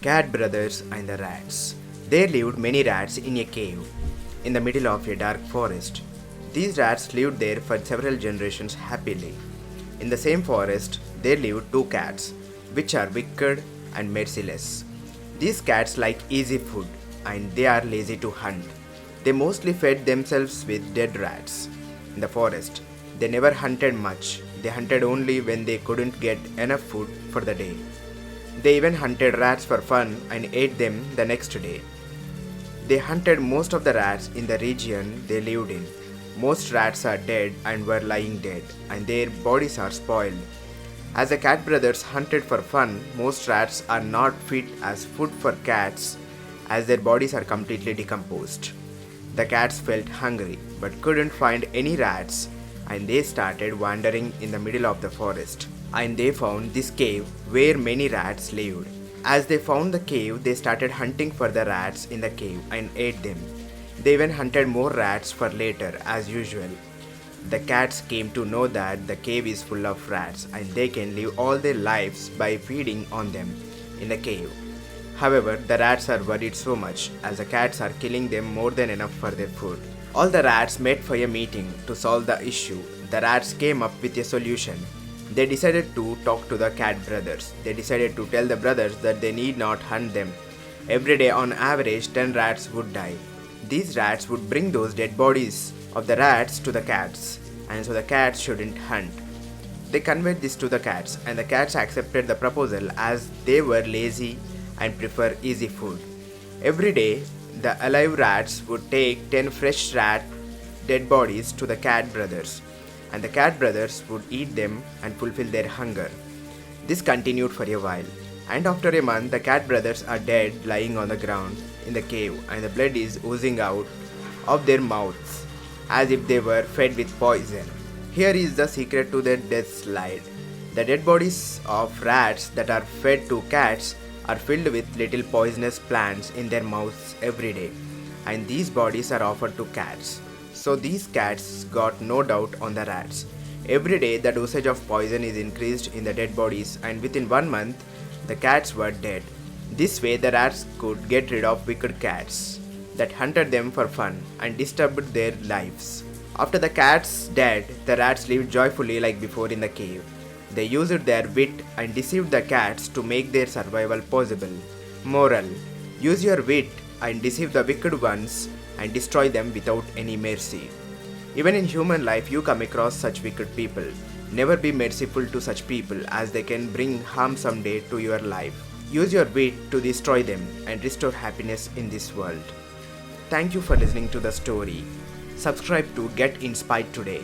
Cat Brothers and the Rats. There lived many rats in a cave in the middle of a dark forest. These rats lived there for several generations happily. In the same forest, there lived two cats, which are wicked and merciless. These cats like easy food and they are lazy to hunt. They mostly fed themselves with dead rats. In the forest, they never hunted much. They hunted only when they couldn't get enough food for the day. They even hunted rats for fun and ate them the next day. They hunted most of the rats in the region they lived in. Most rats are dead and were lying dead, and their bodies are spoiled. As the cat brothers hunted for fun, most rats are not fit as food for cats as their bodies are completely decomposed. The cats felt hungry but couldn't find any rats, and they started wandering in the middle of the forest. And they found this cave where many rats lived. As they found the cave, they started hunting for the rats in the cave and ate them. They even hunted more rats for later, as usual. The cats came to know that the cave is full of rats and they can live all their lives by feeding on them in the cave. However, the rats are worried so much as the cats are killing them more than enough for their food. All the rats met for a meeting to solve the issue. The rats came up with a solution. They decided to talk to the cat brothers. They decided to tell the brothers that they need not hunt them. Every day on average 10 rats would die. These rats would bring those dead bodies of the rats to the cats, and so the cats shouldn't hunt. They conveyed this to the cats, and the cats accepted the proposal as they were lazy and prefer easy food. Every day, the alive rats would take 10 fresh rat dead bodies to the cat brothers, and the cat brothers would eat them and fulfill their hunger. This continued for a while, and after a month, the cat brothers are dead lying on the ground in the cave, and the blood is oozing out of their mouths as if they were fed with poison. Here is the secret to their death slide. The dead bodies of rats that are fed to cats are filled with little poisonous plants in their mouths every day, and these bodies are offered to cats. So these cats got no doubt on the rats. Every day the dosage of poison is increased in the dead bodies, and within 1 month the cats were dead. This way the rats could get rid of wicked cats that hunted them for fun and disturbed their lives. After the cats died, the rats lived joyfully like before in the cave. They used their wit and deceived the cats to make their survival possible. Moral: use your wit and deceive the wicked ones and destroy them without any mercy. Even in human life, you come across such wicked people. Never be merciful to such people as they can bring harm someday to your life. Use your wit to destroy them and restore happiness in this world. Thank you for listening to the story. Subscribe to Get Inspired today.